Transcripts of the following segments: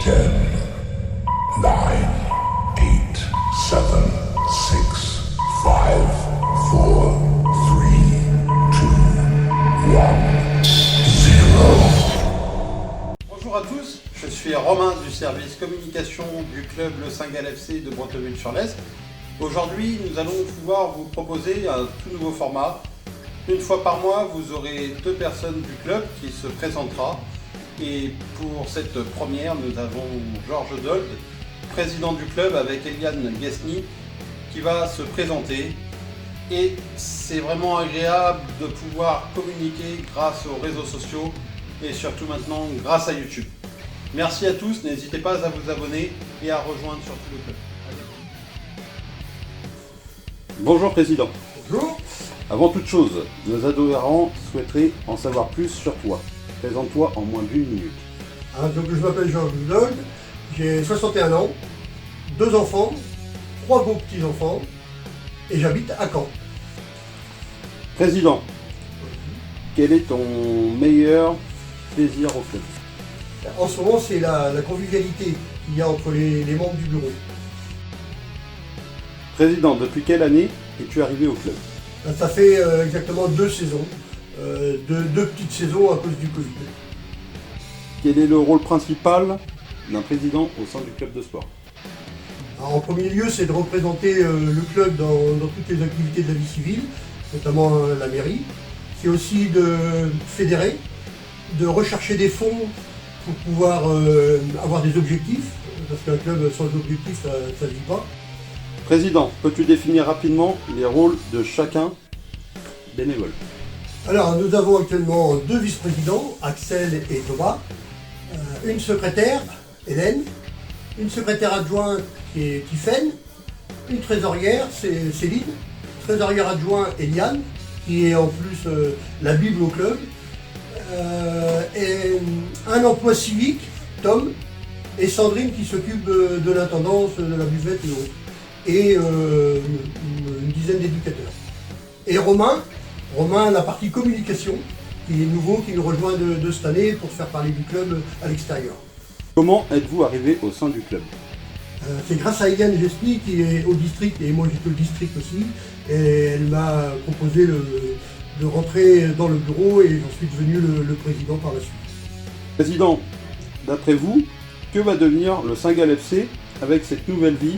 10, 9, 8, 7, 6, 5, 4, 3, 2, 1, 0. Bonjour à tous, je suis Romain du service communication du club Le Saint-Gall FC de Bretteville-sur-Lez. Aujourd'hui, nous allons pouvoir vous proposer un tout nouveau format. Une fois par mois, vous aurez deux personnes du club qui se présentera. Et pour cette première, nous avons Georges Dold, président du club, avec Eliane Guesny, qui va se présenter. Et c'est vraiment agréable de pouvoir communiquer grâce aux réseaux sociaux et surtout maintenant grâce à YouTube. Merci à tous, n'hésitez pas à vous abonner et à rejoindre surtout le club. Bonjour Président. Bonjour. Avant toute chose, nos adhérents souhaiteraient en savoir plus sur toi. Présente-toi en moins d'une minute. Donc, je m'appelle Georges Dold, j'ai 61 ans, 2 enfants, 3 beaux petits-enfants et j'habite à Caen. Président, quel est ton meilleur plaisir au club? En ce moment, c'est la convivialité qu'il y a entre les membres du bureau. Président, depuis quelle année es-tu arrivé au club? Ça fait exactement 2 saisons, deux petites saisons à cause du Covid. Quel est le rôle principal d'un président au sein du club de sport? Alors, en premier lieu, c'est de représenter le club dans toutes les activités de la vie civile, notamment la mairie. C'est aussi de fédérer, de rechercher des fonds pour pouvoir avoir des objectifs, parce qu'un club sans objectifs, ça ne vit pas. Président, peux-tu définir rapidement les rôles de chacun bénévole? Alors, nous avons actuellement 2 vice-présidents, Axel et Thomas, une secrétaire, Hélène, une secrétaire adjointe qui est Tiffaine, une trésorière, c'est Céline, trésorière adjoint, Eliane, qui est en plus la Bible au club, et un emploi civique, Tom, et Sandrine qui s'occupe de l'intendance, de la buvette et autres, et une dizaine d'éducateurs. Et Romain, la partie communication, qui est nouveau, qui nous rejoint de cette année pour faire parler du club à l'extérieur. Comment êtes-vous arrivé au sein du club? C'est grâce à Eliane Guesny qui est au district, et moi j'étais au district aussi, et elle m'a proposé de rentrer dans le bureau et j'en suis devenu le président par la suite. Président, d'après vous, que va devenir le Saint-Gall FC avec cette nouvelle vie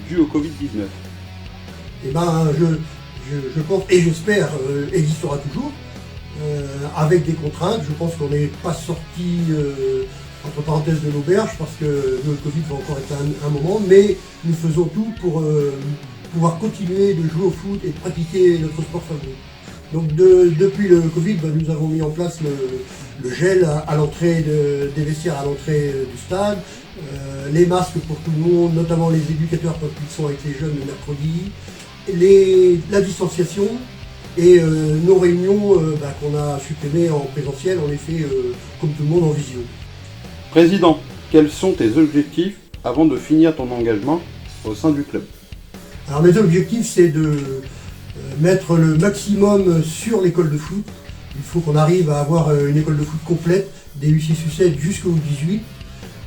due au Covid-19? Eh ben, je pense, et j'espère, existera toujours, avec des contraintes. Je pense qu'on n'est pas sorti, entre parenthèses, de l'auberge, parce que le Covid va encore être un moment, mais nous faisons tout pour pouvoir continuer de jouer au foot et de pratiquer notre sport favori. Donc depuis le Covid, nous avons mis en place le gel à l'entrée des vestiaires, à l'entrée du stade, les masques pour tout le monde, notamment les éducateurs quand ils sont avec les jeunes le mercredi, la distanciation et nos réunions qu'on a supprimées en présentiel, on les fait comme tout le monde en visio. Président, quels sont tes objectifs avant de finir ton engagement au sein du club? Alors mes objectifs, c'est de mettre le maximum sur l'école de foot. Il faut qu'on arrive à avoir une école de foot complète, des U6-U7 jusqu'au 18,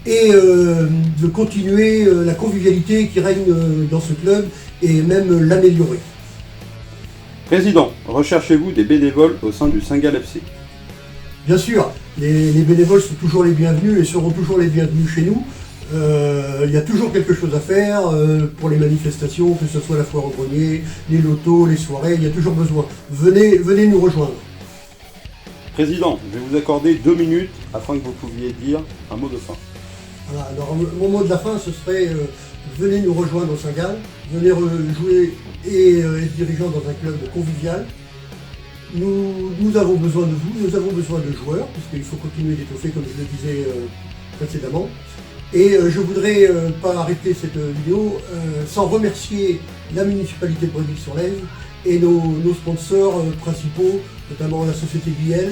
et de continuer la convivialité qui règne dans ce club et même l'améliorer. Président, recherchez-vous des bénévoles au sein du Saint-Gall FC? Bien sûr, les bénévoles sont toujours les bienvenus et seront toujours les bienvenus chez nous. Il y a toujours quelque chose à faire pour les manifestations, que ce soit la foire au grenier, les lotos, les soirées, il y a toujours besoin. Venez nous rejoindre. Président, je vais vous accorder 2 minutes afin que vous pouviez dire un mot de fin. Voilà, alors mon mot de la fin, ce serait venez nous rejoindre au Saint-Gall, venez jouer et être dirigeant dans un club convivial. Nous avons besoin de vous, nous avons besoin de joueurs, puisqu'il faut continuer d'étoffer comme je le disais précédemment. Et je voudrais pas arrêter cette vidéo sans remercier la municipalité de Bretteville-sur-Lez et nos sponsors principaux, notamment la société Biel,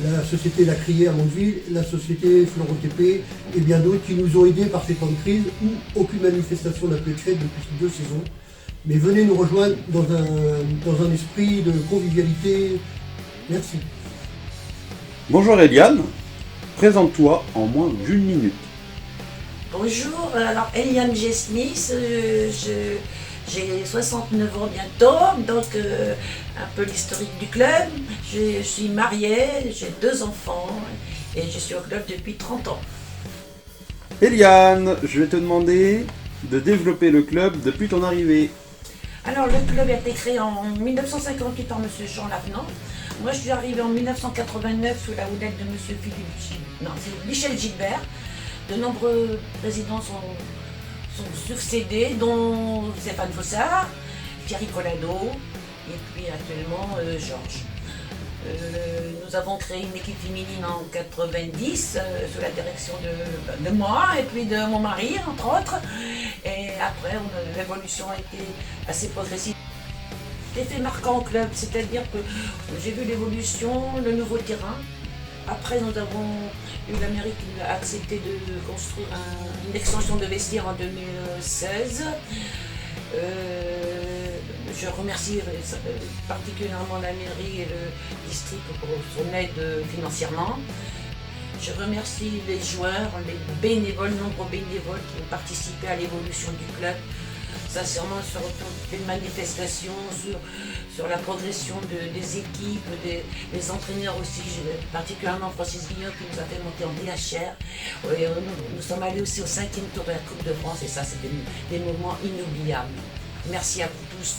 la société La Criée à Mondeville, la société Fleuron TP et bien d'autres qui nous ont aidés par ces temps de crise où aucune manifestation n'a pu être faite depuis 2 saisons. Mais venez nous rejoindre dans un esprit de convivialité. Merci. Bonjour Eliane, présente-toi en moins d'1 minute. Bonjour, alors Eliane G. Smith, j'ai 69 ans bientôt, donc un peu l'historique du club. Je suis mariée, j'ai 2 enfants et je suis au club depuis 30 ans. Eliane, je vais te demander de développer le club depuis ton arrivée. Alors le club a été créé en 1958 par M. Jean Lavenant. Moi je suis arrivée en 1989 sous la houlette de M. C'est Michel Gilbert. De nombreux présidents sont succédés, dont Stéphane Fossard, Thierry Collado et puis actuellement Georges. Nous avons créé une équipe féminine en 90 sous la direction de moi et puis de mon mari entre autres. Et après l'évolution a été assez progressive. L'effet marquant au club, c'est-à-dire que j'ai vu l'évolution, le nouveau terrain. Après nous avons eu la mairie qui a accepté de construire une extension de vestiaire en 2016. Je remercie particulièrement la mairie et le district pour son aide financièrement. Je remercie les joueurs, les bénévoles, nombreux bénévoles qui ont participé à l'évolution du club. Sincèrement, sur les manifestations, sur la progression des équipes, des entraîneurs aussi, particulièrement Francis Guignot qui nous a fait monter en DHR. Nous sommes allés aussi au 5e tour de la Coupe de France et ça, c'est des moments inoubliables. Merci à vous tous.